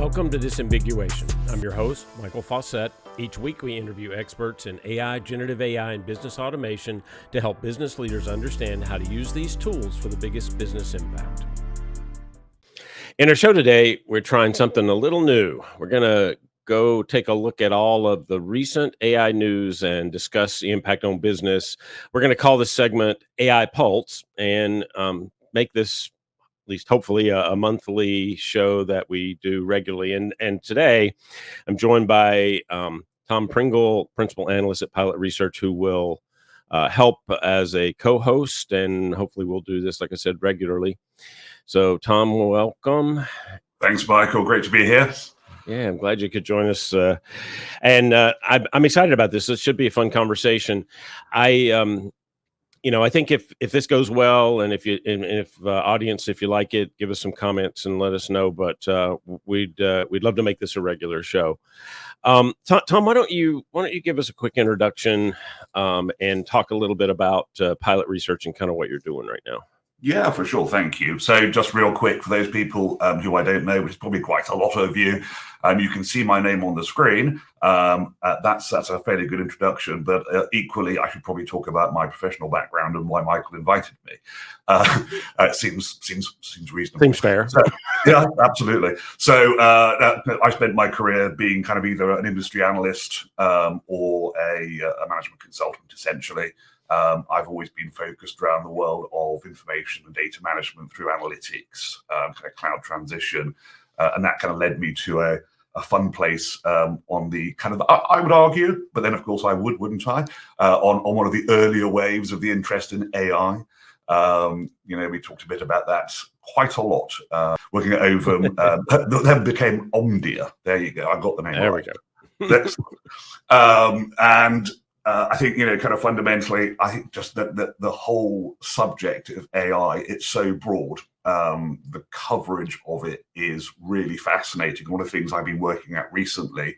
Welcome to Disambiguation. I'm your host, Michael Fawcett. Each week we interview experts in AI, generative AI, and business automation to help business leaders understand how to use these tools for the biggest business impact. In our show today, we're trying something a little new. We're going to go take a look at all of the recent AI news and discuss the impact on business. We're going to call this segment AI Pulse and make this at least hopefully a monthly show that we do regularly. And today I'm joined by Tom Pringle, principal analyst at Pilot Research, who will help as a co-host, and hopefully we'll do this, like I said, regularly. So Tom, welcome. Thanks, Michael. Great to be here. Yeah, I'm glad you could join us. I'm excited about this. It should be a fun conversation. I think if this goes well, and if audience, if you like it, give us some comments and let us know. But we'd love to make this a regular show. Tom, why don't you give us a quick introduction and talk a little bit about Pilot Research and kind of what you're doing right now? Yeah, for sure. Thank you. So just real quick, for those people who I don't know, which is probably quite a lot of you, you can see my name on the screen. That's a fairly good introduction, but equally, I should probably talk about my professional background and why Michael invited me. It seems reasonable. Seems fair. So, yeah, absolutely. So I spent my career being kind of either an industry analyst or a management consultant, essentially. I've always been focused around the world of information and data management through analytics, kind of cloud transition, and that kind of led me to a fun place on the kind of, I would argue, but then of course I wouldn't I, on one of the earlier waves of the interest in AI. We talked a bit about that quite a lot. Working at Ovum, then became Omdia. There you go. I got the name. There right. We go. And I think, kind of fundamentally, I think just that the whole subject of AI, it's so broad. The coverage of it is really fascinating. One of the things I've been working at recently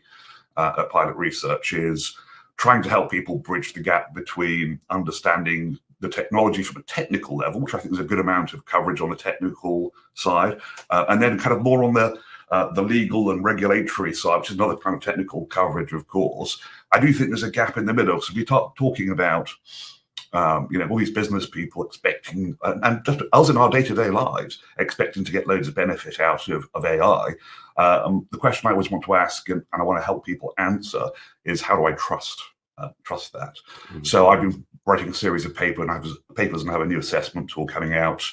at Pilot Research is trying to help people bridge the gap between understanding the technology from a technical level, which I think is a good amount of coverage on the technical side, and then kind of more on the legal and regulatory side, which is another kind of technical coverage, of course. I do think there's a gap in the middle. So we start talking about, all these business people expecting, and just us in our day-to-day lives, expecting to get loads of benefit out of AI. The question I always want to ask, and I want to help people answer, is how do I trust that? Mm-hmm. So I've been writing a series of papers and have a new assessment tool coming out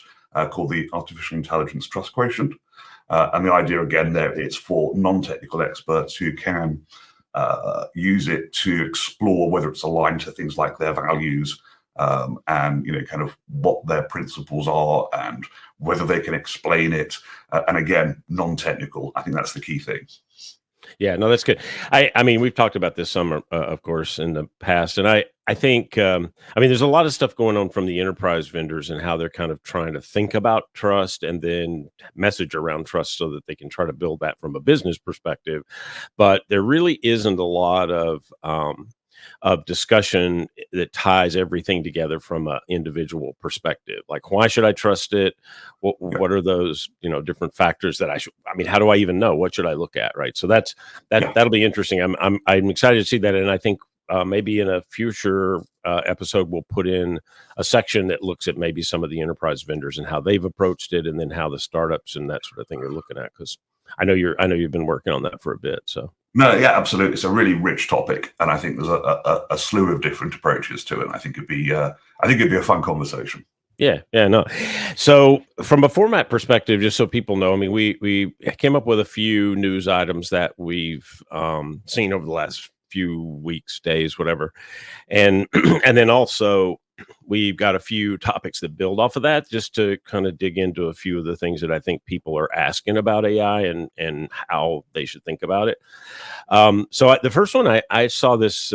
called the Artificial Intelligence Trust Quotient. And the idea, again, there is for non-technical experts who can use it to explore whether it's aligned to things like their values and, kind of what their principles are and whether they can explain it. And again, non-technical. I think that's the key thing. Yeah, no, that's good. I mean, we've talked about this some, of course, in the past, and I think, there's a lot of stuff going on from the enterprise vendors and how they're kind of trying to think about trust and then message around trust so that they can try to build that from a business perspective. But there really isn't a lot of discussion that ties everything together from an individual perspective. Like, why should I trust it? What are those, different factors that how do I even know? What should I look at? Right. So that'll be interesting. I'm excited to see that. And I think maybe in a future episode, we'll put in a section that looks at maybe some of the enterprise vendors and how they've approached it, and then how the startups and that sort of thing are looking at. Because I know you've been working on that for a bit. So. No, yeah, absolutely. It's a really rich topic, and I think there's a slew of different approaches to it. And I think it'd be a fun conversation. Yeah, no. So from a format perspective, just so people know, we came up with a few news items that we've seen over the last few weeks, days, whatever, and and then also we've got a few topics that build off of that, just to kind of dig into a few of the things that I think people are asking about AI and how they should think about it. So the first one I saw this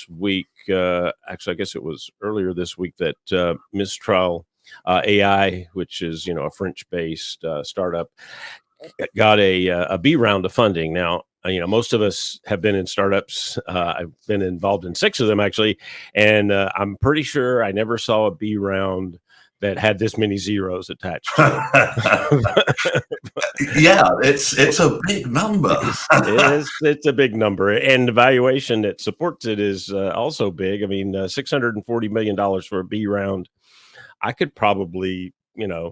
week, actually, I guess it was earlier this week, that Mistral AI, which is, a French-based startup, got a B round of funding. Now, most of us have been in startups. I've been involved in 6 of them, actually. And I'm pretty sure I never saw a B round that had this many zeros attached to it. Yeah, it's a big number. It's a big number, and the valuation that supports it is also big. I mean, $640 million for a B round. I could probably, I mean,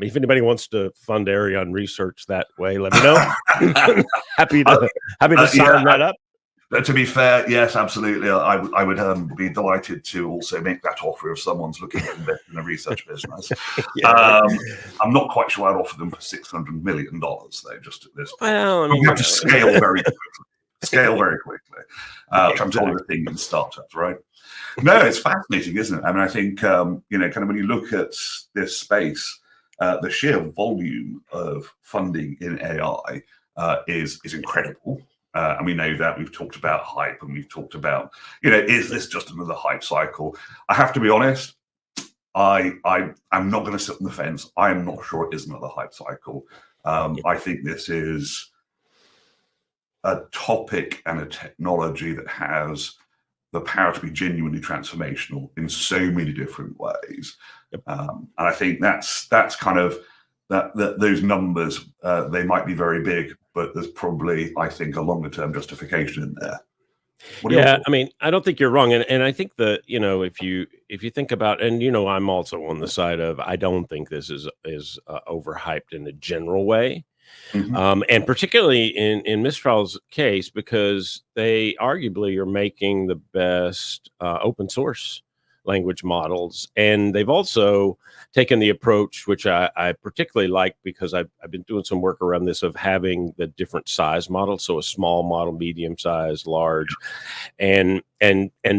if anybody wants to fund Arion research that way, let me know. happy to sign that up. To be fair, yes, absolutely. I would be delighted to also make that offer if someone's looking to invest in a research business. I'm not quite sure I'd offer them for $600 million, though, just at this point. Well, I mean, you have to scale very quickly. Which I'm told the thing in startups, right? No, it's fascinating, isn't it? I mean, I think, kind of when you look at this space, the sheer volume of funding in AI is incredible. And we know that. We've talked about hype, and we've talked about, is this just another hype cycle? I have to be honest, I'm not going to sit on the fence. I am not sure it is another hype cycle. I think this is a topic and a technology that has the power to be genuinely transformational in so many different ways. And I think that's kind of that those numbers, they might be very big, but there's probably, I think, a longer term justification in there. Yeah, I mean, I don't think you're wrong, and I think that if you think about, and I'm also on the side of, I don't think this is overhyped in a general way, and particularly in Mistral's case, because they arguably are making the best open source language models, and they've also taken the approach, which I particularly like, because I've been doing some work around this, of having the different size models, so a small model, medium size, large, and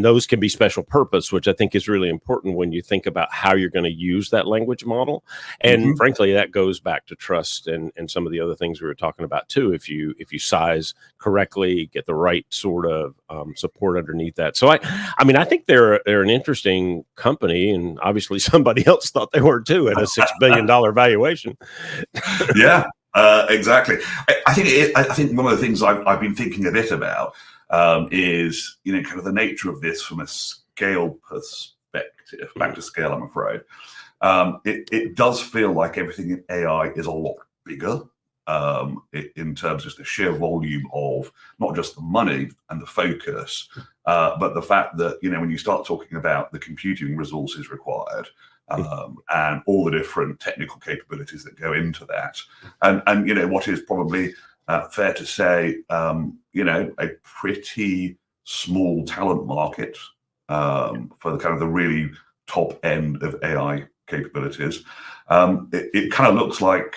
those can be special purpose, which I think is really important when you think about how you're going to use that language model. And frankly, that goes back to trust and some of the other things we were talking about too. If you size correctly, get the right sort of support underneath that. So I mean, I think they're an interesting company, and obviously somebody else thought they were too at a $6 billion valuation. Yeah, exactly. I think one of the things I've been thinking a bit about is kind of the nature of this from a scale perspective. Back to scale, I'm afraid. It does feel like everything in AI is a lot bigger in terms of the sheer volume of not just the money and the focus, but the fact that when you start talking about the computing resources required, and all the different technical capabilities that go into that, and what is probably fair to say, a pretty small talent market for the kind of the really top end of AI capabilities. It kind of looks like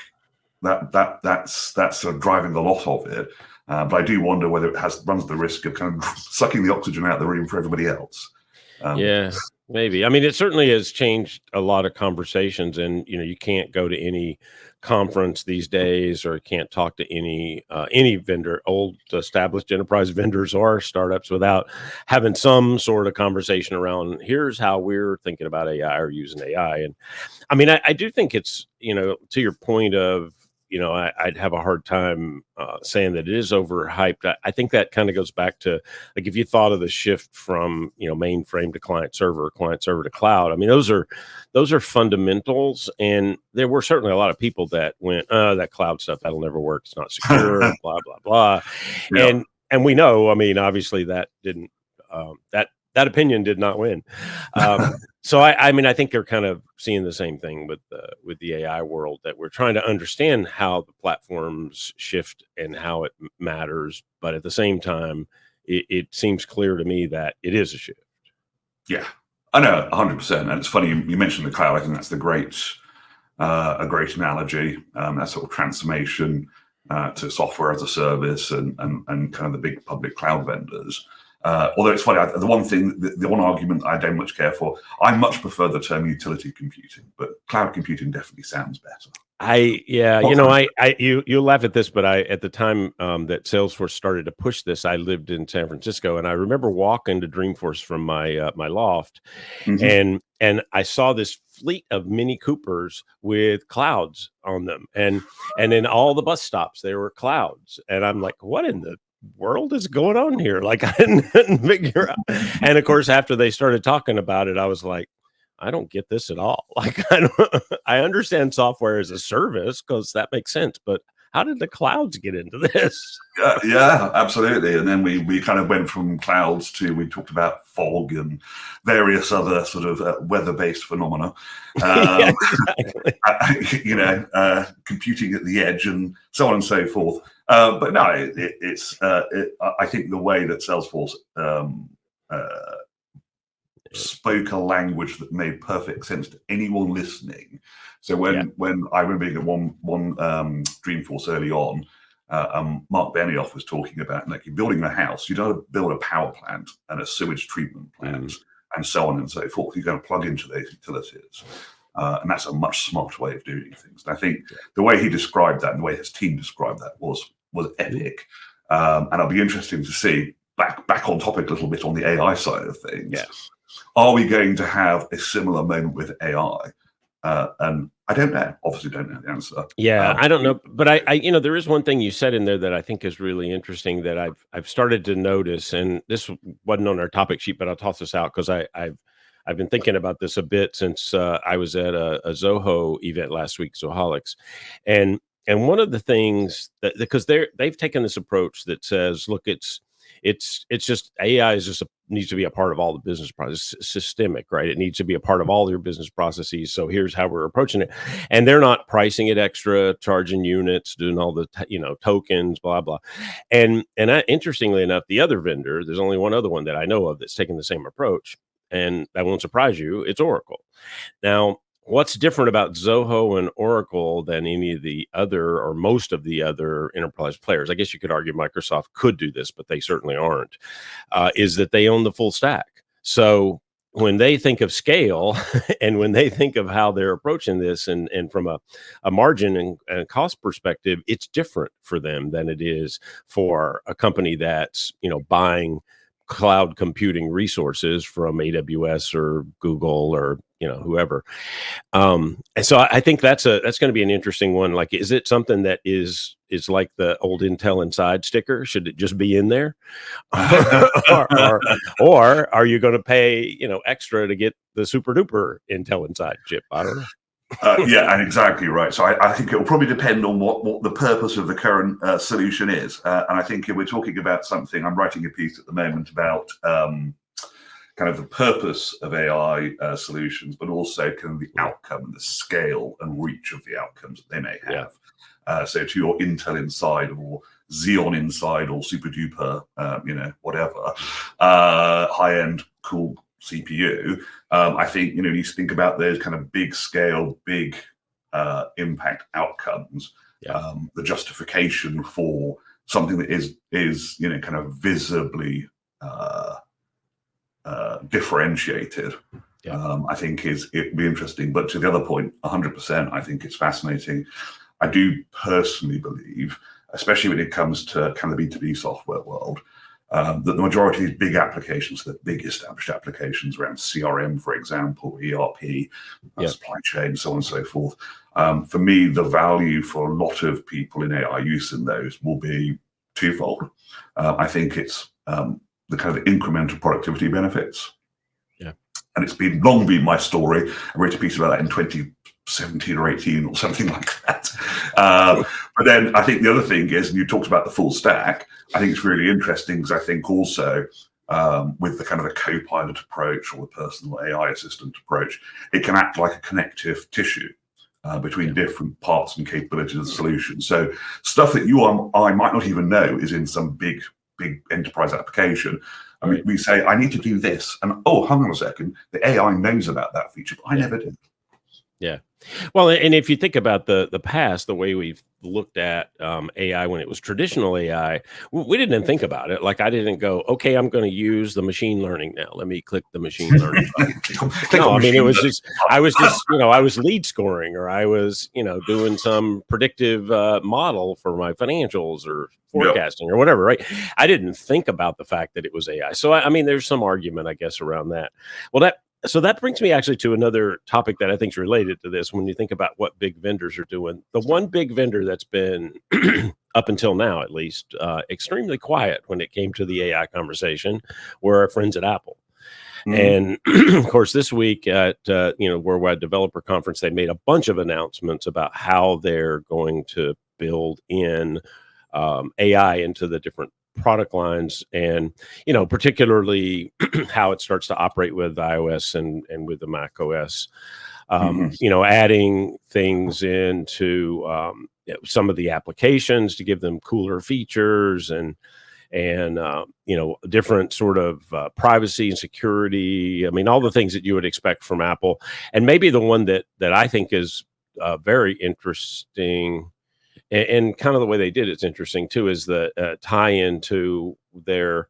that's sort of driving a lot of it. But I do wonder whether it runs the risk of kind of sucking the oxygen out of the room for everybody else. Yeah, maybe. I mean, it certainly has changed a lot of conversations, and you can't go to any conference these days, or can't talk to any vendor, old established enterprise vendors or startups, without having some sort of conversation around, here's how we're thinking about AI or using AI. And I mean, I do think it's, to your point of, I'd have a hard time saying that it is overhyped. I think that kind of goes back to, like, if you thought of the shift from, mainframe to client server to cloud. I mean, those are fundamentals. And there were certainly a lot of people that went, that cloud stuff, that'll never work. It's not secure, blah, blah, blah. Yeah. And we know, I mean, obviously that didn't, that opinion did not win. So I mean, I think they're kind of seeing the same thing with the AI world, that we're trying to understand how the platforms shift and how it matters. But at the same time, it seems clear to me that it is a shift. Yeah, I know, 100%. And it's funny you mentioned the cloud. I think that's a great analogy. That sort of transformation to software as a service and kind of the big public cloud vendors. Although it's funny, the one argument I don't much care for, I much prefer the term utility computing, but cloud computing definitely sounds better. You laugh at this, but at the time that Salesforce started to push this, I lived in San Francisco, and I remember walking to Dreamforce from my loft, and I saw this fleet of Mini Coopers with clouds on them, and in all the bus stops there were clouds, and I'm like, what in the world is going on here? Like, I didn't figure out. And of course, after they started talking about it, I was like, I don't get this at all. Like, I understand software as a service because that makes sense, but how did the clouds get into this? Yeah, absolutely. And then we kind of went from clouds to, we talked about fog and various other sort of weather-based phenomena. Yeah, exactly. Computing at the edge and so on and so forth. But no, I think the way that Salesforce spoke a language that made perfect sense to anyone listening. So when I remember being at one Dreamforce early on, Mark Benioff was talking about, like, you're building a house, you don't build a power plant and a sewage treatment plant and so on and so forth. You're going to plug into those utilities. And that's a much smarter way of doing things. And I think the way he described that and the way his team described that was epic. And I'll be interested to see, back on topic a little bit on the AI side of things. Yes. Are we going to have a similar moment with AI? And I don't know. Obviously, don't know the answer. Yeah, I don't know, but I there is one thing you said in there that I think is really interesting that I've started to notice, and this wasn't on our topic sheet, but I'll toss this out because I've been thinking about this a bit since I was at a Zoho event last week, Zoholics, and one of the things that, because they've taken this approach that says, look, it's just AI is just needs to be a part of all the business process, systemic, right? It needs to be a part of all your business processes. So here's how we're approaching it, and they're not pricing it extra, charging units, doing all the tokens, blah blah. And interestingly enough, the other vendor, there's only one other one that I know of that's taking the same approach, and that won't surprise you. It's Oracle. Now, what's different about Zoho and Oracle than any of the other, or most of the other enterprise players? I guess you could argue Microsoft could do this, but they certainly aren't, is that they own the full stack. So when they think of scale and when they think of how they're approaching this and from a margin and cost perspective, it's different for them than it is for a company that's, buying cloud computing resources from AWS or Google or whoever. And so I think that's going to be an interesting one. Like, is it something that is like the old Intel Inside sticker? Should it just be in there, or are you going to pay extra to get the super duper Intel Inside chip? I don't know. Yeah, and exactly right. So I think it will probably depend on what the purpose of the current solution is. And I think if we're talking about something, I'm writing a piece at the moment about kind of the purpose of AI solutions, but also kind of the outcome and the scale and reach of the outcomes that they may have. Yeah. So to your Intel Inside or Xeon Inside or super duper, whatever, high-end cool CPU, I think you need to think about those kind of big scale, big impact outcomes. Yeah. The justification for something that is kind of visibly differentiated. Yeah. I think it'd be interesting. But to the other point, 100%, I think it's fascinating. I do personally believe, especially when it comes to kind of the B2B software world, that the majority of these big applications, the big established applications around CRM, for example, ERP, supply chain, so on and so forth, for me, the value for a lot of people in AI use in those will be twofold. I think it's the kind of incremental productivity benefits. Yeah. And it's long been my story. I wrote a piece about that in 2017 or 18 or something like that. But then I think the other thing is, and you talked about the full stack, I think it's really interesting because I think also with the kind of a co-pilot approach or the personal AI assistant approach, it can act like a connective tissue between different parts and capabilities of the solution. So stuff that you or I might not even know is in some big enterprise application. I mean, we say, I need to do this. And, oh, hang on a second, the AI knows about that feature, but I never did. Yeah. Well, and if you think about the past, the way we've looked at AI when it was traditional AI, we didn't think about it. Like, I didn't go, okay, I'm going to use the machine learning now. Let me click the machine learning button. No, I mean, it was just, I was lead scoring, or I was, doing some predictive model for my financials or forecasting or whatever, right? I didn't think about the fact that it was AI. So, I mean, there's some argument, I guess, around that. Well, so that brings me actually to another topic that I think is related to this. When you think about what big vendors are doing, the one big vendor that's been, up until now at least, extremely quiet when it came to the AI conversation were our friends at Apple. And of course, this week at Worldwide Developer Conference, they made a bunch of announcements about how they're going to build in AI into the different product lines, and particularly how it starts to operate with iOS and with the Mac OS. Adding things into some of the applications to give them cooler features and different sort of privacy and security. I mean, all the things that you would expect from Apple. And maybe the one that I think is very interesting, and kind of the way they did it's interesting too, is the tie into their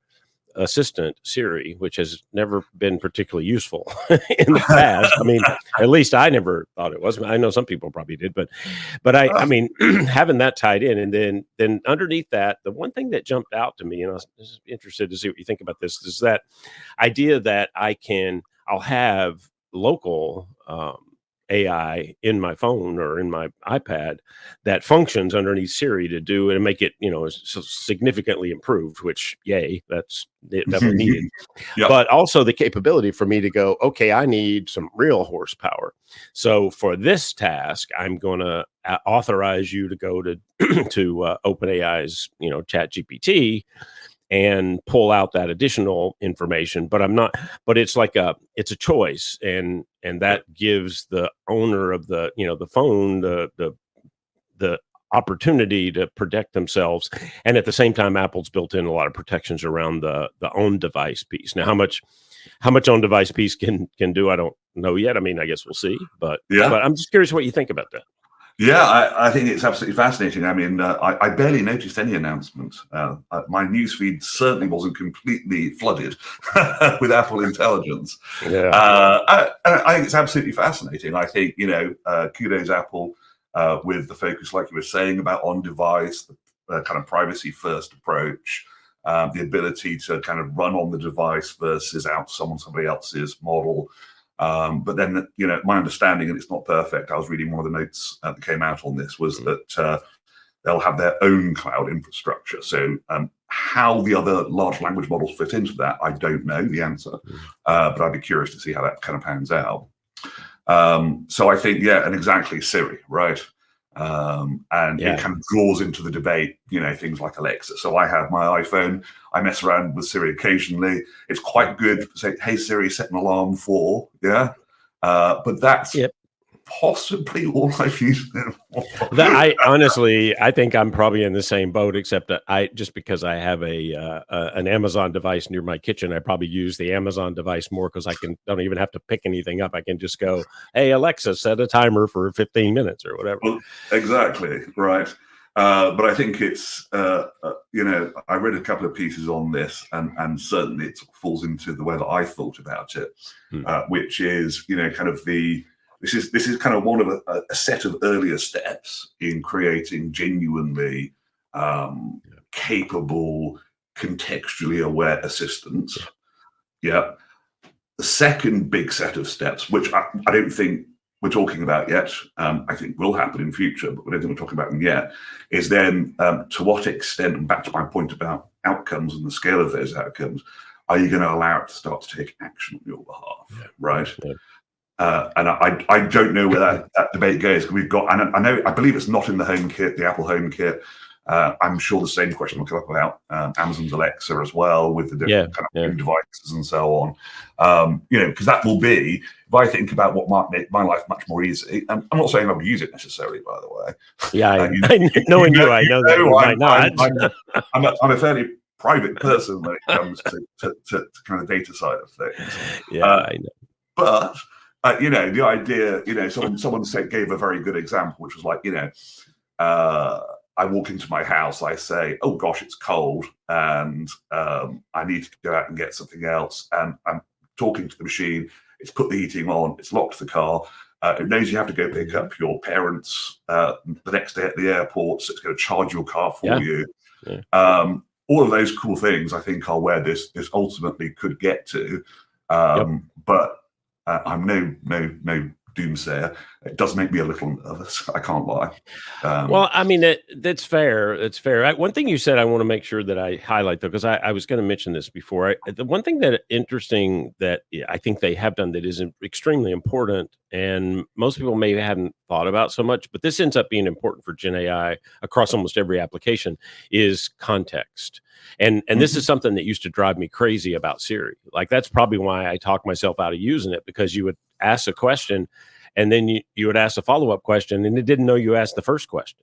assistant Siri, which has never been particularly useful in the past. I mean, at least I never thought it was. I know some people probably did, but I mean, having that tied in, and then underneath that, the one thing that jumped out to me, and I was just interested to see what you think about this, is that idea that I'll have local AI in my phone or in my iPad that functions underneath Siri to do and make it, significantly improved, which, yay, that's definitely needed. But also the capability for me to go, okay, I need some real horsepower. So for this task, I'm going to authorize you to go to OpenAI's, ChatGPT and pull out that additional information, but it's it's a choice, and that gives the owner of the phone the opportunity to protect themselves. And at the same time, Apple's built in a lot of protections around the own device piece. Now, how much own device piece can do, I don't know yet. I mean, I guess we'll see, but I'm just curious what you think about that. Yeah, I think it's absolutely fascinating. I mean, I barely noticed any announcements. My newsfeed certainly wasn't completely flooded with Apple intelligence. I think it's absolutely fascinating. I think, kudos Apple with the focus, like you were saying, about on-device, the kind of privacy-first approach, the ability to kind of run on the device versus out somebody else's model. But then, my understanding, and it's not perfect, I was reading one of the notes that came out on this, was that they'll have their own cloud infrastructure. So how the other large language models fit into that, I don't know the answer, but I'd be curious to see how that kind of pans out. So I think, and exactly, Siri, right? It kind of draws into the debate, things like Alexa. So I have my iPhone, I mess around with Siri occasionally. It's quite good to say, hey, Siri, set an alarm for, but that's possibly all I've used it for. I think I'm probably in the same boat, except that just because I have an Amazon device near my kitchen, I probably use the Amazon device more because don't even have to pick anything up. I can just go, hey, Alexa, set a timer for 15 minutes or whatever. Well, exactly, right. But I think it's, I read a couple of pieces on this, and certainly it falls into the way that I thought about it, which is, kind of this is kind of one of a set of earlier steps in creating genuinely capable, contextually aware assistants. The second big set of steps, which I don't think we're talking about yet, I think will happen in future, but I don't think we're talking about them yet, is then to what extent, and back to my point about outcomes and the scale of those outcomes, are you going to allow it to start to take action on your behalf, right? And I don't know where that debate goes. We've got, and I believe it's not in the HomeKit, the Apple HomeKit. I'm sure the same question will come up about Amazon's Alexa as well, with the different kind of home devices and so on. Because that will be, if I think about what might make my life much more easy, and I'm not saying I would use it necessarily, by the way. Knowing you, I know that you might not. I'm a fairly private person when it comes to kind of data side of things. I know. But the idea, someone gave a very good example, which was like, I walk into my house, I say, oh gosh, it's cold, and I need to go out and get something else. And I'm talking to the machine, it's put the heating on, it's locked the car, it knows you have to go pick up your parents the next day at the airport, so it's going to charge your car for you. All of those cool things, I think, are where this ultimately could get to. But I'm no doomsayer. It does make me a little nervous. I can't lie. Well, I mean, that's fair. It's fair. One thing you said, I want to make sure that I highlight, though, because I was going to mention this before. The one thing that interesting that I think they have done that is extremely important, and most people maybe hadn't thought about so much, but this ends up being important for Gen AI across almost every application, is context. And this is something that used to drive me crazy about Siri. Like, that's probably why I talked myself out of using it, because you would ask a question, and then you would ask a follow-up question, and it didn't know you asked the first question.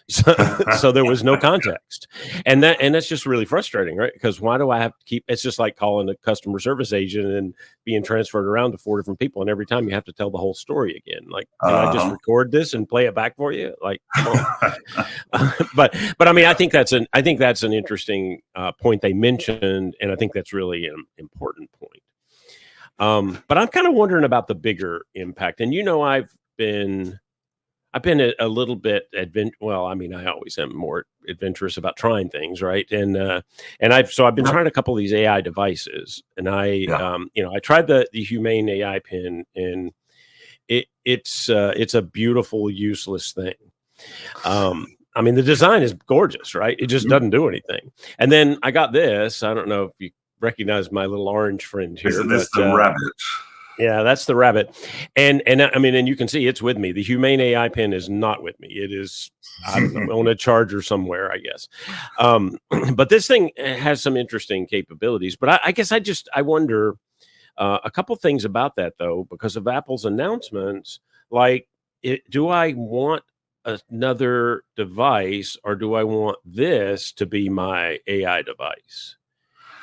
So there was no context. And that's just really frustrating, right? Because why do I have to keep, it's just like calling a customer service agent and being transferred around to 4 different people. And every time you have to tell the whole story again. Like, can I just record this and play it back for you? Like, come on. but I mean, I think that's an interesting point they mentioned. And I think that's really an important point. But I'm kind of wondering about the bigger impact. And, I've been a little bit well, I mean, I always am more adventurous about trying things, right? And I've been trying a couple of these AI devices, and I tried the Humane AI pin, and it's a beautiful, useless thing. I mean, the design is gorgeous, right? It just doesn't do anything. And then I got this. I don't know if you recognize my little orange friend here. Isn't this the rabbit? Yeah, that's the rabbit. And I mean, and you can see it's with me. The Humane AI pin is not with me. It is, I don't know, on a charger somewhere, I guess. But this thing has some interesting capabilities. But I guess I wonder a couple things about that, though, because of Apple's announcements. Like, do I want another device, or do I want this to be my AI device?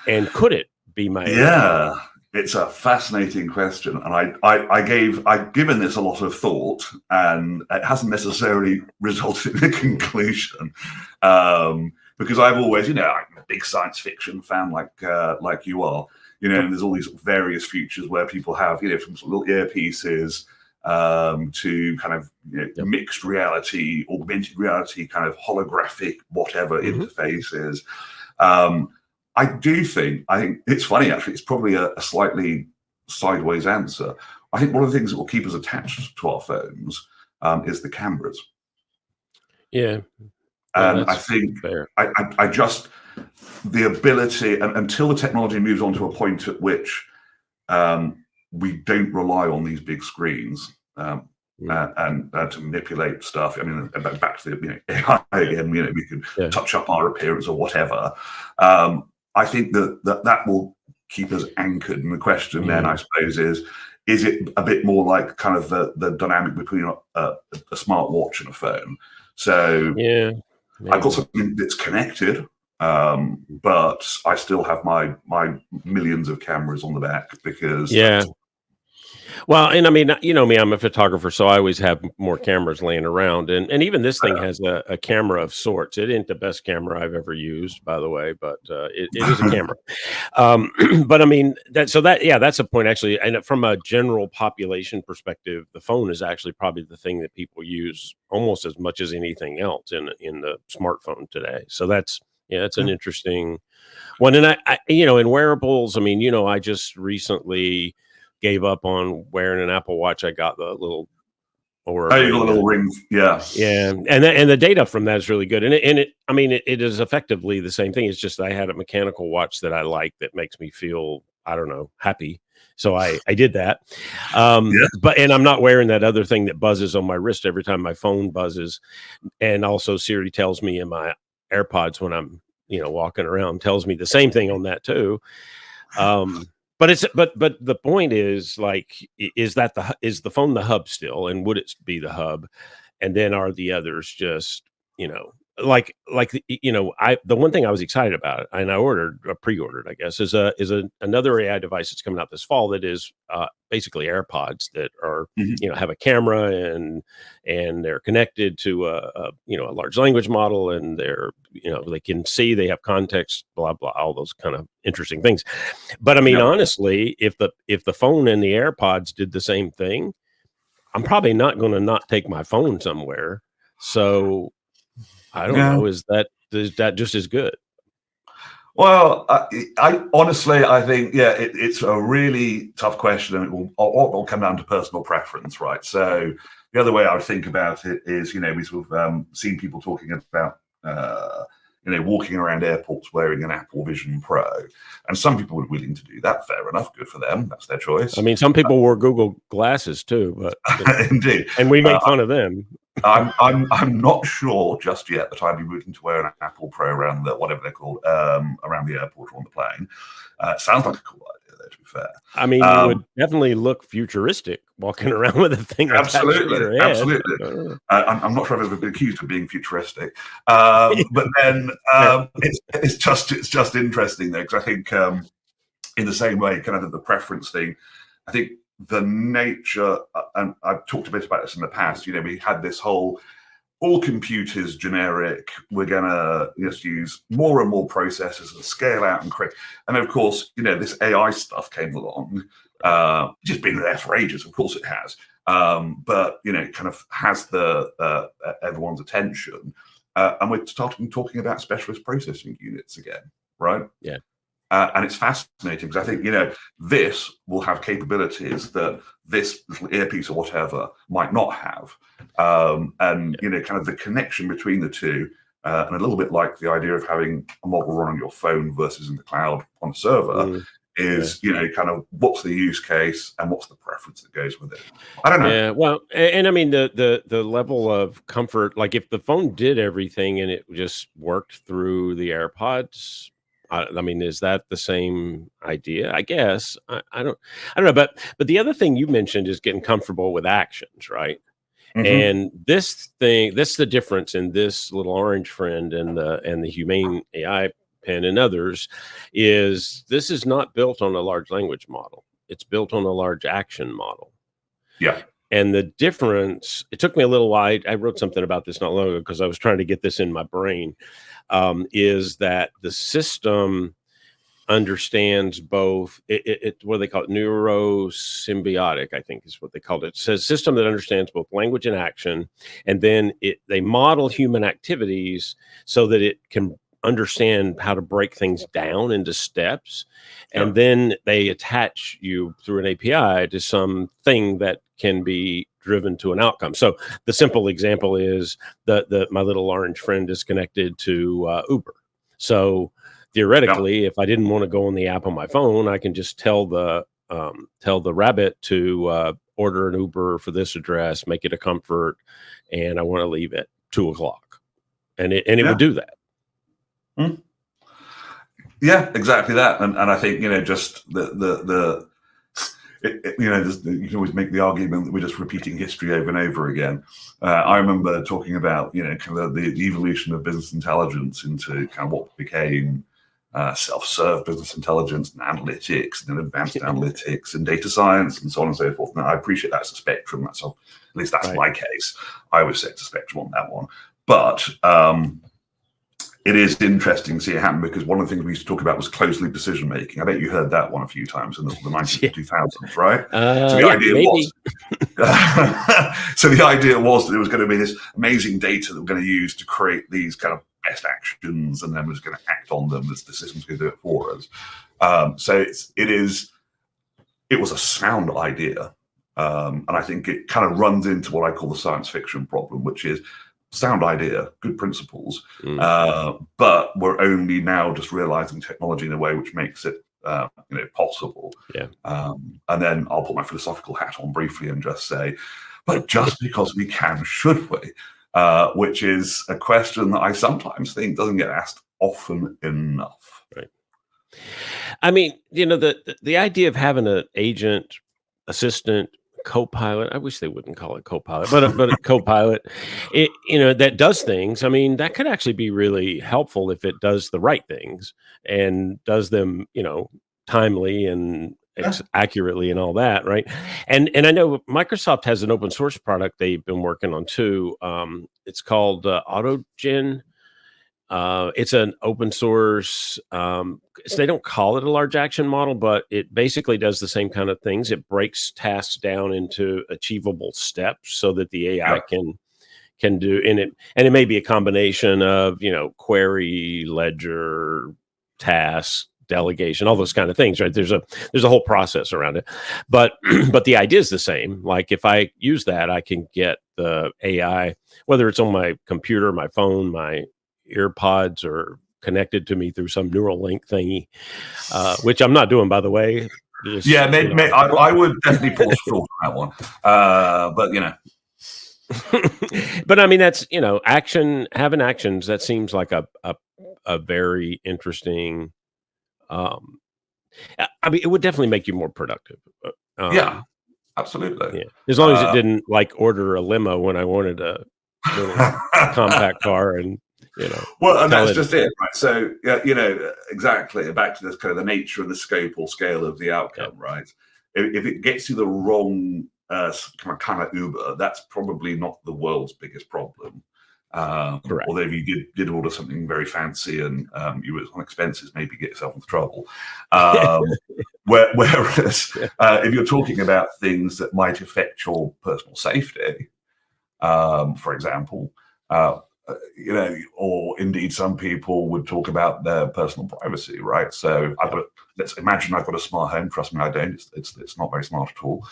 And could it be my AI device? It's a fascinating question, and I've given this a lot of thought, and it hasn't necessarily resulted in a conclusion, because I've always, I'm a big science fiction fan, like you are, and there's all these various futures where people have, from little earpieces to kind of mixed reality, augmented reality, kind of holographic, whatever interfaces. I think it's funny, actually. It's probably a slightly sideways answer. I think one of the things that will keep us attached to our phones is the cameras. Yeah. And I think I just, the ability, and until the technology moves on to a point at which we don't rely on these big screens and to manipulate stuff. I mean, back to the AI again, we can touch up our appearance or whatever. I think that will keep us anchored. And the question then, I suppose, is it a bit more like kind of the dynamic between a smartwatch and a phone? So I've got something that's connected, but I still have my millions of cameras on the back because well, and I mean, me, I'm a photographer, so I always have more cameras laying around. And even this thing has a camera of sorts. It ain't the best camera I've ever used, by the way, but it is a camera. But I mean, that's a point, actually. And from a general population perspective, the phone is actually probably the thing that people use almost as much as anything else in the smartphone today. So that's an interesting one. And I in wearables, I mean, I just recently gave up on wearing an Apple Watch. I got the little little rings, yeah, and the data from that is really good. And it is effectively the same thing. It's just I had a mechanical watch that I like that makes me feel, I don't know, happy. So I did that. But I'm not wearing that other thing that buzzes on my wrist every time my phone buzzes. And also Siri tells me in my AirPods when I'm walking around, tells me the same thing on that too. But the point is, like, is the phone the hub still, and would it be the hub? And then are the others just, the one thing I was excited about, and I pre-ordered, I guess, is another AI device that's coming out this fall that is basically AirPods that are have a camera and they're connected to a large language model, and they're they can see, they have context, blah blah, all those kind of interesting things. But I mean, honestly, if the phone and the AirPods did the same thing, I'm probably not going to not take my phone somewhere. So I don't know. Is that just as good? Well, I honestly, I think, it's a really tough question, and it will come down to personal preference, right? So the other way I would think about it is, we sort of seen people talking about, walking around airports wearing an Apple Vision Pro, and some people were willing to do that. Fair enough, good for them. That's their choice. I mean, some people wore Google glasses too, but indeed, and we make fun of them. I'm not sure just yet that I'd be willing to wear an Apple Pro around whatever they're called, around the airport or on the plane. Sounds like a cool idea, though, to be fair. I mean, you would definitely look futuristic walking around with a thing. Absolutely. I'm not sure I've ever been accused of being futuristic, but then it's just interesting though, because I think in the same way, kind of the preference thing, I think the nature, and I've talked a bit about this in the past, we had this whole all computers generic, we're going to just use more and more processors and scale out and create. And of course, this AI stuff came along, just been there for ages, of course it has. But, it kind of has the everyone's attention. And we're talking about specialist processing units again, right? Yeah. And it's fascinating because I think, this will have capabilities that this little earpiece or whatever might not have. Kind of the connection between the two, and a little bit like the idea of having a model run on your phone versus in the cloud on a server is, kind of what's the use case and what's the preference that goes with it. I don't know. Yeah, well, and I mean, the level of comfort, like if the phone did everything and it just worked through the AirPods, I mean, is that the same idea? I guess I don't know, but the other thing you mentioned is getting comfortable with actions, right? Mm-hmm. And this the difference in this little orange friend and the Humane AI pen and others is this is not built on a large language model. It's built on a large action model. Yeah. And the difference, it took me a little while. I wrote something about this not long ago because I was trying to get this in my brain. Is that the system understands both what they call it, neurosymbiotic, I think is what they called it. It says system that understands both language and action, and then they model human activities so that it can understand how to break things down into steps, and then they attach you through an API to something that can be driven to an outcome. So the simple example is my little orange friend is connected to Uber. So theoretically, if I didn't want to go on the app on my phone, I can just tell the rabbit to order an Uber for this address, make it a comfort, and I want to leave at 2:00, and it would do that. Mm. Yeah, exactly that. And I think, just you can always make the argument that we're just repeating history over and over again. I remember talking about, kind of the evolution of business intelligence into kind of what became self-serve business intelligence and analytics and advanced analytics and data science and so on and so forth. And I appreciate that's a spectrum. At least that's my case. I always say it's a spectrum on that one. But it is interesting to see it happen because one of the things we used to talk about was closed loop decision making. I bet you heard that one a few times in the 90s, 2000s, right? So the idea was, the idea was that there was going to be this amazing data that we're going to use to create these kind of best actions, and then we're just going to act on them as the system's going to do it for us. It was a sound idea, and I think it kind of runs into what I call the science fiction problem, which is sound idea, good principles, but we're only now just realizing technology in a way which makes it possible. Yeah. And then I'll put my philosophical hat on briefly and just say, but just because we can, should we? Which is a question that I sometimes think doesn't get asked often enough. Right. I mean, the idea of having an agent, assistant, co-pilot, I wish they wouldn't call it co-pilot, but a co-pilot, that does things. I mean, that could actually be really helpful if it does the right things and does them, timely and accurately and all that, right? And I know Microsoft has an open source product they've been working on too. It's called AutoGen. It's an open source. So they don't call it a large action model, but it basically does the same kind of things. It breaks tasks down into achievable steps so that the AI can do in it. And it may be a combination of, query, ledger, tasks, delegation, all those kind of things, right? There's a whole process around it, but the idea is the same. Like if I use that, I can get the AI, whether it's on my computer, my phone, my earpods, or connected to me through some neural link thingy, which I'm not doing, by the way. Just, Yeah, I would definitely pause short on that one. But but I mean, that's, having actions, that seems like a very interesting. I mean, it would definitely make you more productive. Yeah, absolutely. Yeah. As long as it didn't like order a limo when I wanted a little compact car, and well, and that's just it, right? So exactly. Back to this kind of the nature and the scope or scale of the outcome, right? If it gets you the wrong kind of Uber, that's probably not the world's biggest problem. Correct. Although if you did order something very fancy and you were on expenses, maybe get yourself into trouble. Whereas if you're talking about things that might affect your personal safety, for example, or indeed some people would talk about their personal privacy, right? So let's imagine I've got a smart home. Trust me, I don't. It's not very smart at all.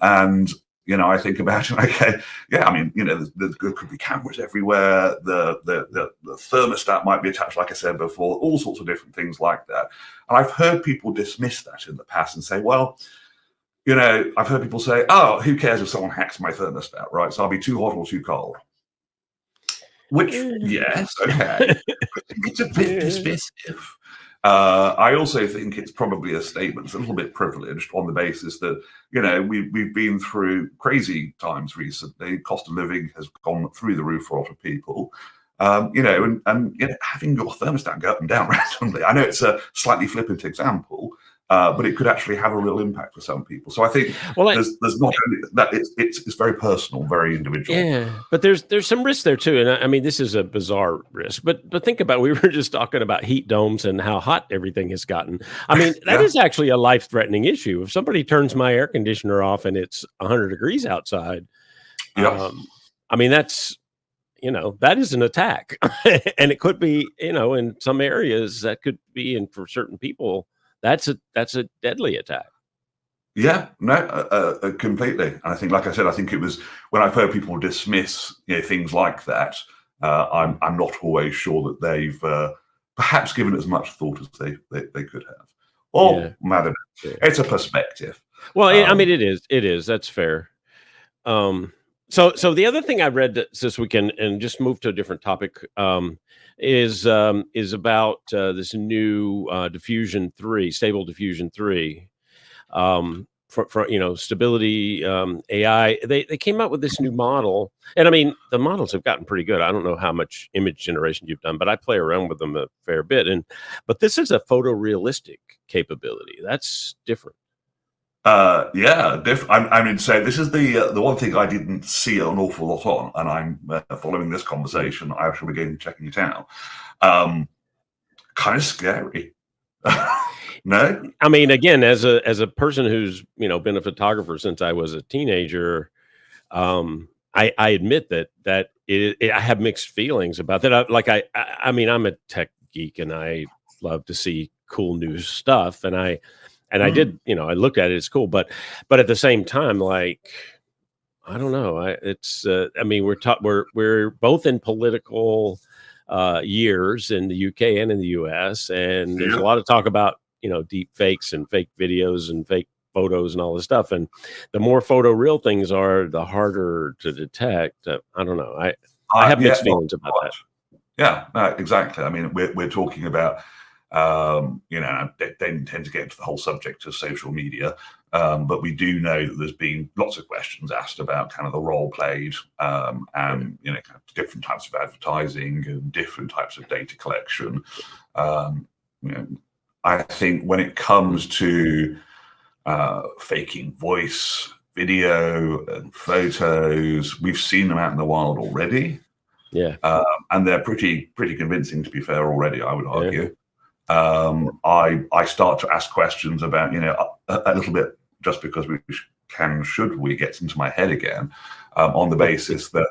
And I think about it. Okay, yeah. I mean, there could be cameras everywhere. The thermostat might be attached, like I said before. All sorts of different things like that. And I've heard people dismiss that in the past and say, well, I've heard people say, "Oh, who cares if someone hacks my thermostat, right? So I'll be too hot or too cold." Which, yes, okay. I think it's a bit dismissive. I also think it's probably a statement that's a little bit privileged on the basis that, we've been through crazy times recently. Cost of living has gone through the roof for a lot of people. And having your thermostat go up and down randomly. I know it's a slightly flippant example, but it could actually have a real impact for some people. So I think there's not only that, it's very personal, very individual. Yeah, but there's some risk there too. And I mean, this is a bizarre risk, but think about it. We were just talking about heat domes and how hot everything has gotten. I mean, that is actually a life-threatening issue. If somebody turns my air conditioner off and it's 100 degrees outside, I mean, that's, that is an attack. And it could be, in some areas that could be, and for certain people, that's a deadly attack. Yeah, no, completely. And I think, like I said, I think it was when I've heard people dismiss things like that, I'm not always sure that they've perhaps given as much thought as they could have. Or rather, it's a perspective. Well, I mean, it is. That's fair. So the other thing I read this weekend, and just move to a different topic, is about this new Diffusion 3, Stable Diffusion 3, for Stability AI. They came out with this new model, and I mean the models have gotten pretty good. I don't know how much image generation you've done, but I play around with them a fair bit. But this is a photorealistic capability. That's different. I mean, so this is the one thing I didn't see an awful lot on, and I'm following this conversation. I actually began checking it out. Kind of scary. No, I mean, again, as a person who's been a photographer since I was a teenager, I admit that I have mixed feelings about that. I mean, I'm a tech geek, and I love to see cool new stuff, and I did, I looked at it, it's cool, but at the same time, like, I don't know, I mean, we're both in political years in the UK and in the US, and there's a lot of talk about, deep fakes and fake videos and fake photos and all this stuff. And the more photoreal things are, the harder to detect. I don't know. I have mixed feelings about that. Yeah, no, exactly. I mean, we're talking about, they tend to get into the whole subject of social media, but we do know that there's been lots of questions asked about kind of the role played, and kind of different types of advertising and different types of data collection. I think when it comes to faking voice, video, and photos, we've seen them out in the wild already. Yeah, and they're pretty convincing, to be fair, already, I would argue. Yeah. I start to ask questions about, a little bit, just because should we, gets into my head again, on the basis that,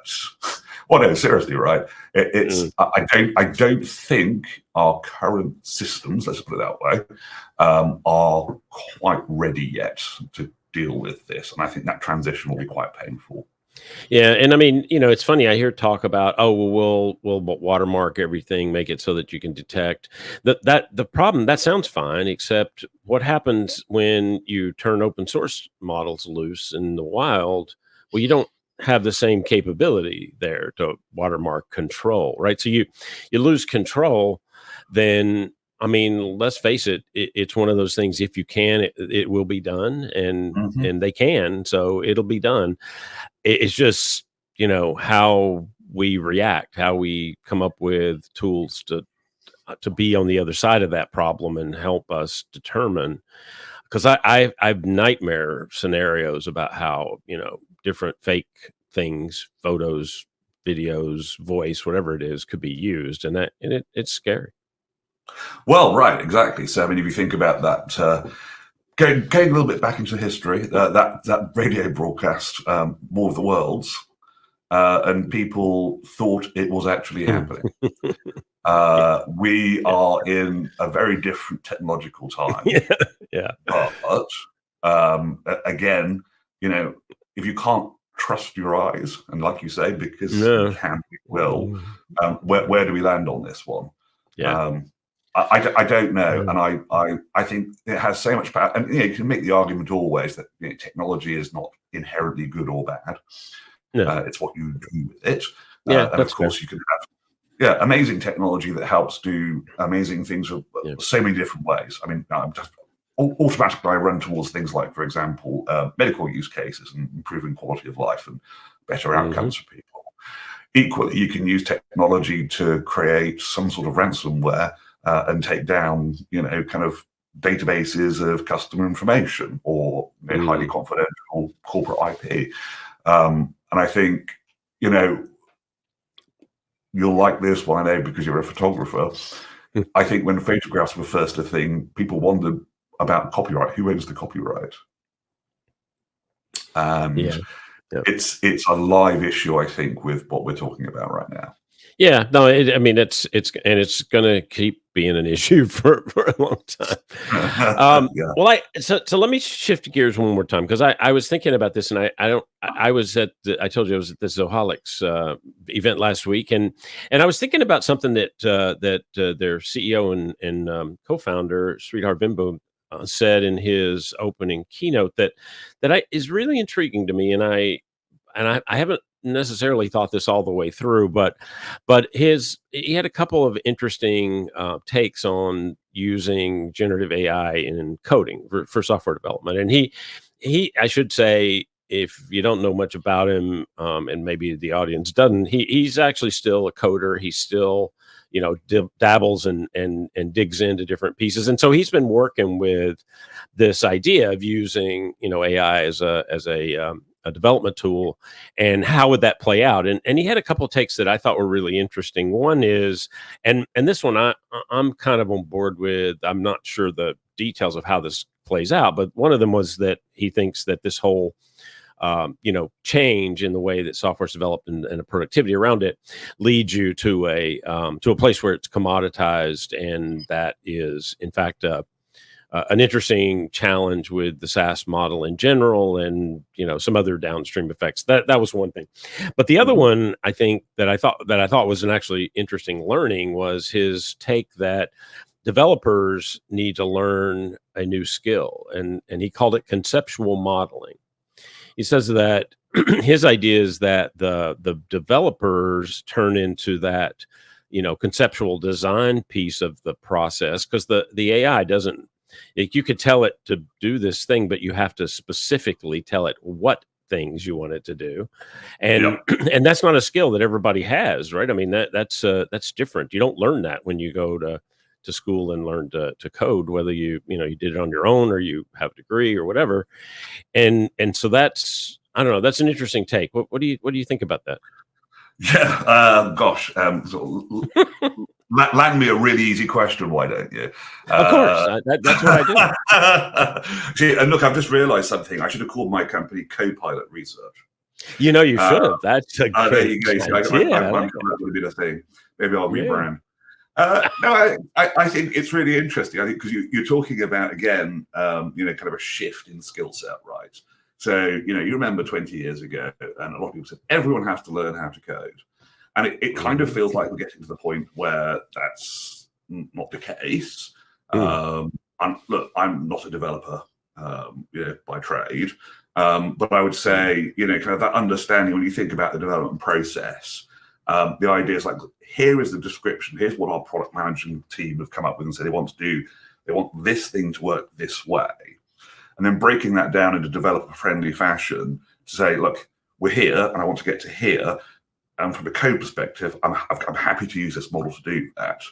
Well, no, seriously, right? I don't think our current systems, let's put it that way, are quite ready yet to deal with this, and I think that transition will be quite painful. Yeah, and I mean, it's funny. I hear talk about, oh, well, we'll watermark everything, make it so that you can detect the problem. That sounds fine, except what happens when you turn open source models loose in the wild? Well, you don't have the same capability there to watermark control, right? So you lose control, then. I mean, let's face it, it's one of those things. If you can, it will be done, and they can, so it'll be done. It's just, how we react, how we come up with tools to be on the other side of that problem and help us determine. Because I've nightmare scenarios about how, different fake things, photos, videos, voice, whatever it is, could be used, and it's scary. Well, right, exactly. So, I mean, if you think about that, going a little bit back into history, that radio broadcast, War of the Worlds, and people thought it was actually happening. We are in a very different technological time. Yeah. But again, if you can't trust your eyes, and like you say, because you can, you will, where do we land on this one? Yeah. I don't know, and I think it has so much power. And you can make the argument always that technology is not inherently good or bad. No. It's what you do with it. Yeah, and of course, you can have amazing technology that helps do amazing things in so many different ways. I mean, I'm just automatically I run towards things like, for example, medical use cases and improving quality of life and better outcomes for people. Equally, you can use technology to create some sort of ransomware. And take down, kind of databases of customer information or highly confidential corporate IP. And I think, you'll like this one, I know, because you're a photographer. I think when photographs were first a thing, people wondered about copyright. Who owns the copyright? And it's a live issue, I think, with what we're talking about right now. Yeah, no, it's going to keep being an issue for a long time. Well, so let me shift gears one more time, because I was thinking about this, and I was I told you I was at the Zoholics event last week, and I was thinking about something that their CEO and co-founder Sridhar Vembu said in his opening keynote that is really intriguing to me, and I haven't necessarily thought this all the way through, but he had a couple of interesting takes on using generative AI in coding for software development. And he I should say, if you don't know much about him, and maybe the audience doesn't, he's actually still a coder. He's still dabbles and digs into different pieces, and so he's been working with this idea of using AI as a development tool, and how would that play out? And he had a couple of takes that I thought were really interesting. One is, and this one I'm kind of on board with. I'm not sure the details of how this plays out, but one of them was that he thinks that this whole change in the way that software is developed and the productivity around it leads you to a place where it's commoditized, and that is in fact an interesting challenge with the SaaS model in general, and some other downstream effects. That was one thing, but the other one I think that I thought was an actually interesting learning was his take that developers need to learn a new skill, and he called it conceptual modeling. He says that his idea is that the developers turn into that conceptual design piece of the process, because the AI doesn't. You could tell it to do this thing, but you have to specifically tell it what things you want it to do, and and that's not a skill that everybody has, right? I mean, that's different. You don't learn that when you go to school and learn to code, whether you did it on your own or you have a degree or whatever. And so that's, I don't know, that's an interesting take. What do you think about that? Yeah, gosh. Land me a really easy question, why don't you? Of course, that's what I do. See, and look, I've just realised something. I should have called my company Copilot Research. You know, you should have. That's a There you great go. So idea. I'm I like sure that would have been a thing. Maybe I'll it. Yeah. rebrand. No, I think it's really interesting. I think because you're talking about, again, kind of a shift in skill set, right? So, you remember 20 years ago, and a lot of people said everyone has to learn how to code. And it kind of feels like we're getting to the point where that's not the case. Look, I'm not a developer, by trade. But I would say, kind of that understanding when you think about the development process, the idea is like, here is the description. Here's what our product management team have come up with and said they want this thing to work this way. And then breaking that down into developer-friendly fashion to say, look, we're here and I want to get to here. And from a code perspective, I'm happy to use this model to do that.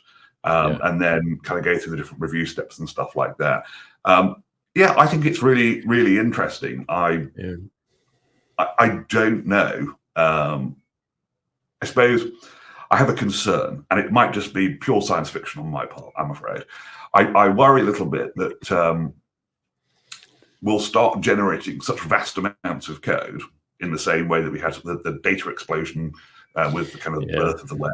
And then kind of go through the different review steps and stuff like that. I think it's really, really interesting. I don't know. I suppose I have a concern, and it might just be pure science fiction on my part, I'm afraid. I worry a little bit that we'll start generating such vast amounts of code in the same way that we had the data explosion with the kind of birth of the web,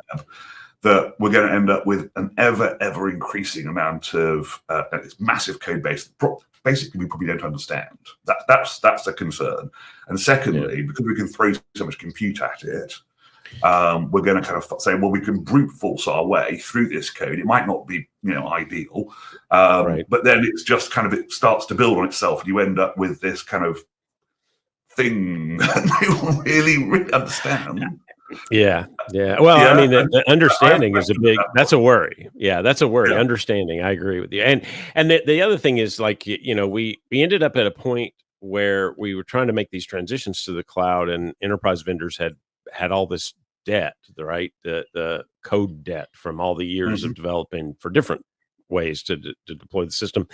that we're going to end up with an ever increasing amount of this massive code base that basically we probably don't understand. That's a concern. And secondly, because we can throw so much compute at it, we're going to kind of say, well, we can brute force our way through this code. It might not be, ideal, but then it's just kind of, it starts to build on itself, and you end up with this kind of thing that they will really understand. Yeah. Well, I mean, the understanding is that's a worry. Yeah, that's a worry. Understanding. I agree with you. And the other thing is, like, we ended up at a point where we were trying to make these transitions to the cloud, and enterprise vendors had all this debt, right? The code debt from all the years of developing for different ways to deploy the system.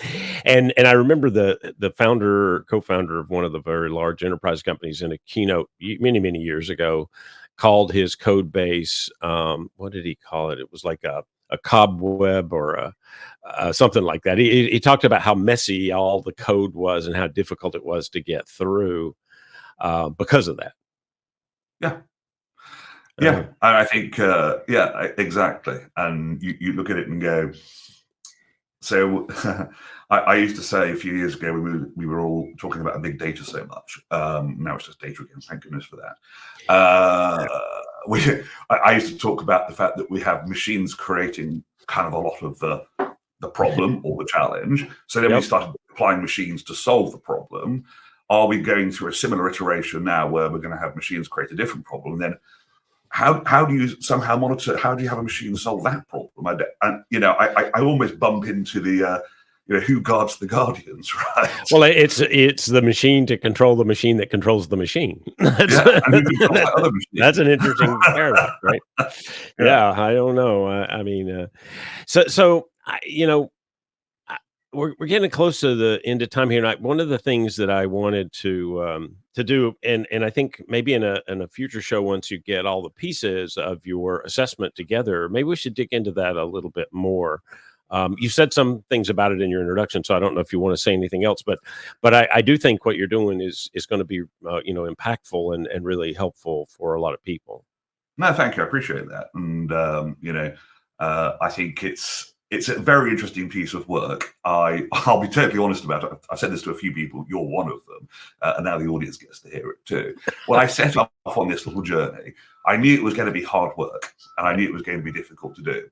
And I remember the co-founder of one of the very large enterprise companies in a keynote many years ago called his code base, what did he call it? It was like a cobweb or something like that. He talked about how messy all the code was and how difficult it was to get through because of that. Yeah, I think, exactly. And you look at it and go, so I used to say a few years ago, we were all talking about big data so much. Now it's just data again, thank goodness for that. I used to talk about the fact that we have machines creating kind of a lot of the problem or the challenge. So then we started applying machines to solve the problem. Are we going through a similar iteration now where we're going to have machines create a different problem? And then how do you somehow monitor? How do you have a machine solve that problem? I almost bump into the who guards the guardians, right? Well, it's the machine to control the machine that controls the machine. That's an interesting paradox, right? I don't know. I mean, we're getting close to the end of time here. And one of the things that I wanted to do, and I think maybe in a future show, once you get all the pieces of your assessment together, maybe we should dig into that a little bit more. You said some things about it in your introduction, so I don't know if you want to say anything else, but I do think what you're doing is going to be impactful and really helpful for a lot of people. No, thank you. I appreciate that. And I think it's a very interesting piece of work. I'll be totally honest about it. I've said this to a few people. You're one of them, and now the audience gets to hear it too. When I set off on this little journey, I knew it was going to be hard work, and I knew it was going to be difficult to do.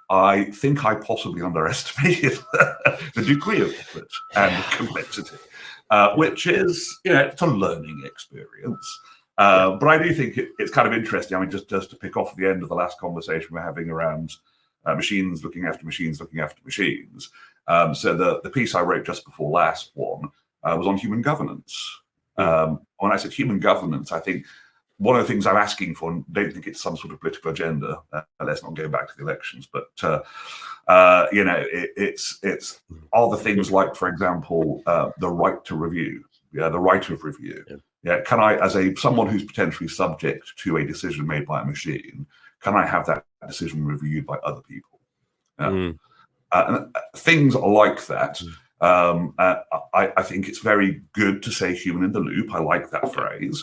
I think I possibly underestimated the degree of effort and complexity, which is, it's a learning experience. But I do think it's kind of interesting. I mean, just to pick off the end of the last conversation we're having around machines looking after machines looking after machines. So the piece I wrote just before last one was on human governance. When I said human governance, I think one of the things I'm asking for, and don't think it's some sort of political agenda, let's not go back to the elections, but it's all the things like, for example, the right to review, the right of review. Can I, as someone who's potentially subject to a decision made by a machine, can I have that decision reviewed by other people? And things like that. I think it's very good to say human in the loop. I like that phrase.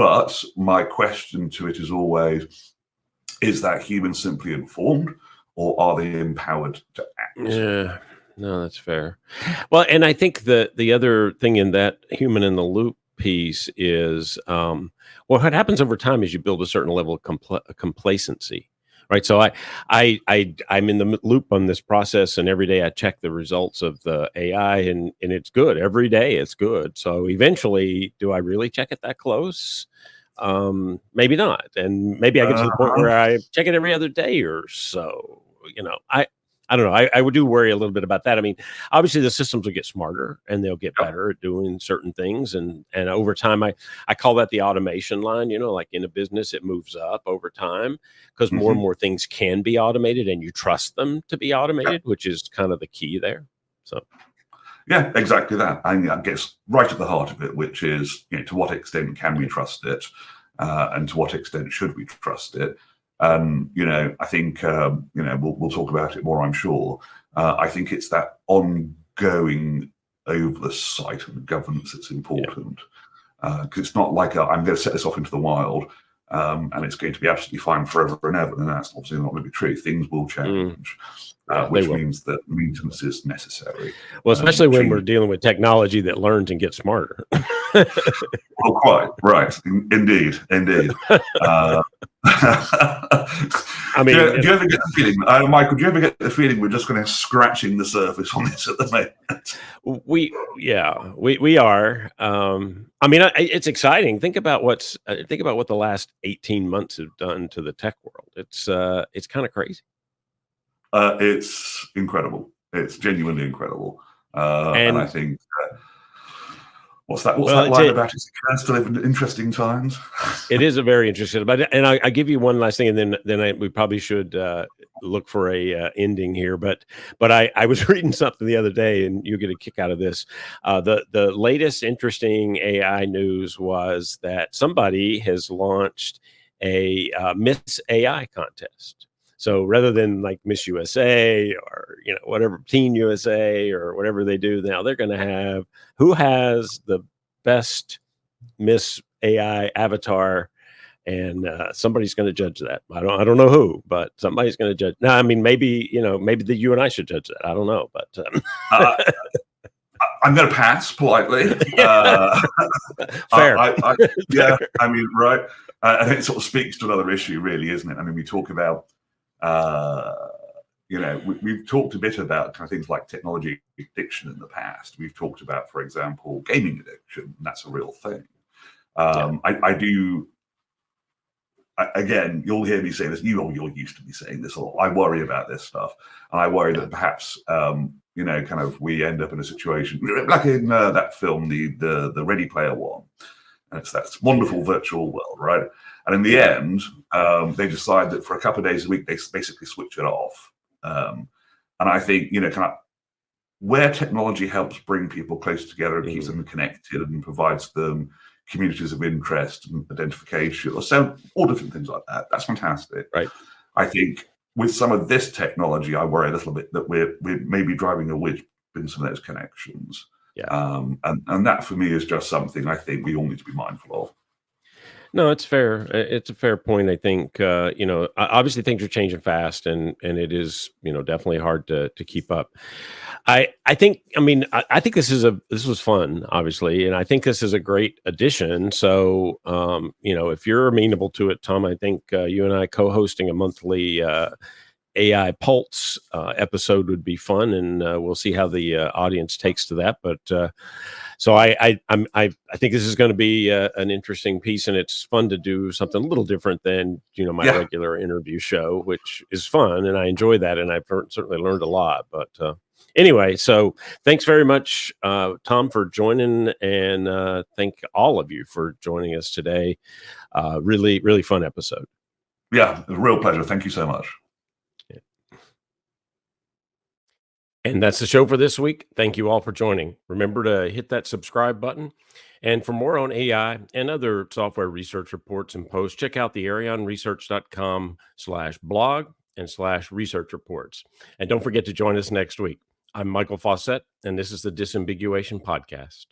But my question to it is always, is that human simply informed, or are they empowered to act? Yeah, no, that's fair. Well, and I think the other thing in that human in the loop piece is, what happens over time is you build a certain level of complacency, right? So I'm in the loop on this process, and every day I check the results of the AI, and it's good every day. It's good. So eventually, do I really check it that close? Maybe not, and maybe I get to the point where I check it every other day or so. I don't know. I would do worry a little bit about that. I mean, obviously the systems will get smarter and they'll get better at doing certain things. And over time, I call that the automation line, like in a business, it moves up over time because more and more things can be automated and you trust them to be automated, which is kind of the key there. So. Yeah, exactly that. And I guess right at the heart of it, which is, to what extent can we trust it, and to what extent should we trust it? I think, we'll talk about it more, I'm sure. I think it's that ongoing oversight and governance that's important. Because it's not like I'm going to set this off into the wild, and it's going to be absolutely fine forever and ever. And that's obviously not going to be true. Things will change. Which means that maintenance is necessary. Well, especially when we're dealing with technology that learns and gets smarter. Well, quite right. Indeed. I mean, do you ever get the feeling, Michael? Do you ever get the feeling we're just going to scratching the surface on this at the moment? We are. I mean, it's exciting. Think about what the last 18 months have done to the tech world. It's kind of crazy. It's incredible. It's genuinely incredible. And I think, what's that line about? It's a curse to live in interesting times. It is a very interesting, and I give you one last thing, and then we probably should look for a ending here. But I was reading something the other day, and you get a kick out of this. The latest interesting AI news was that somebody has launched a Miss AI contest. So rather than like Miss USA or whatever, Teen USA or whatever they do now, they're going to have who has the best Miss AI avatar, and somebody's going to judge that. I don't know who, but somebody's going to judge. Now, I mean, maybe you and I should judge that. I don't know, but I'm going to pass politely. Fair. Yeah, I mean, right. I think it sort of speaks to another issue, really, isn't it? I mean, we talk about. We've talked a bit about kind of things like technology addiction in the past. We've talked about, for example, gaming addiction, and that's a real thing. I do. Again, you'll hear me say this. You're used to me saying this a lot. I worry about this stuff, and I worry that perhaps kind of we end up in a situation like in that film, the Ready Player One, and it's that wonderful virtual world, right? And in the end, they decide that for a couple of days a week, they basically switch it off. And I think, kind of where technology helps bring people closer together and keeps them connected and provides them communities of interest and identification, or so all different things like that. That's fantastic. Right. I think with some of this technology, I worry a little bit that we're maybe driving a wedge in some of those connections. Yeah. And that for me is just something I think we all need to be mindful of. No, it's fair. It's a fair point. I think, obviously things are changing fast, and it is, definitely hard to keep up. I think this was fun, obviously, and I think this is a great addition. So, if you're amenable to it, Tom, I think you and I co-hosting a monthly AI Pulse episode would be fun, and we'll see how the audience takes to that. But so I think this is going to be an interesting piece, and it's fun to do something a little different than my regular interview show, which is fun, and I enjoy that, and I've certainly learned a lot. But anyway, so thanks very much, Tom, for joining, and thank all of you for joining us today. Really, really fun episode. Yeah, it was a real pleasure. Thank you so much. And that's the show for this week. Thank you all for joining. Remember to hit that subscribe button. And for more on AI and other software research reports and posts, check out the arionresearch.com/blog and /research reports. And don't forget to join us next week. I'm Michael Fawcett, and this is the Disambiguation Podcast.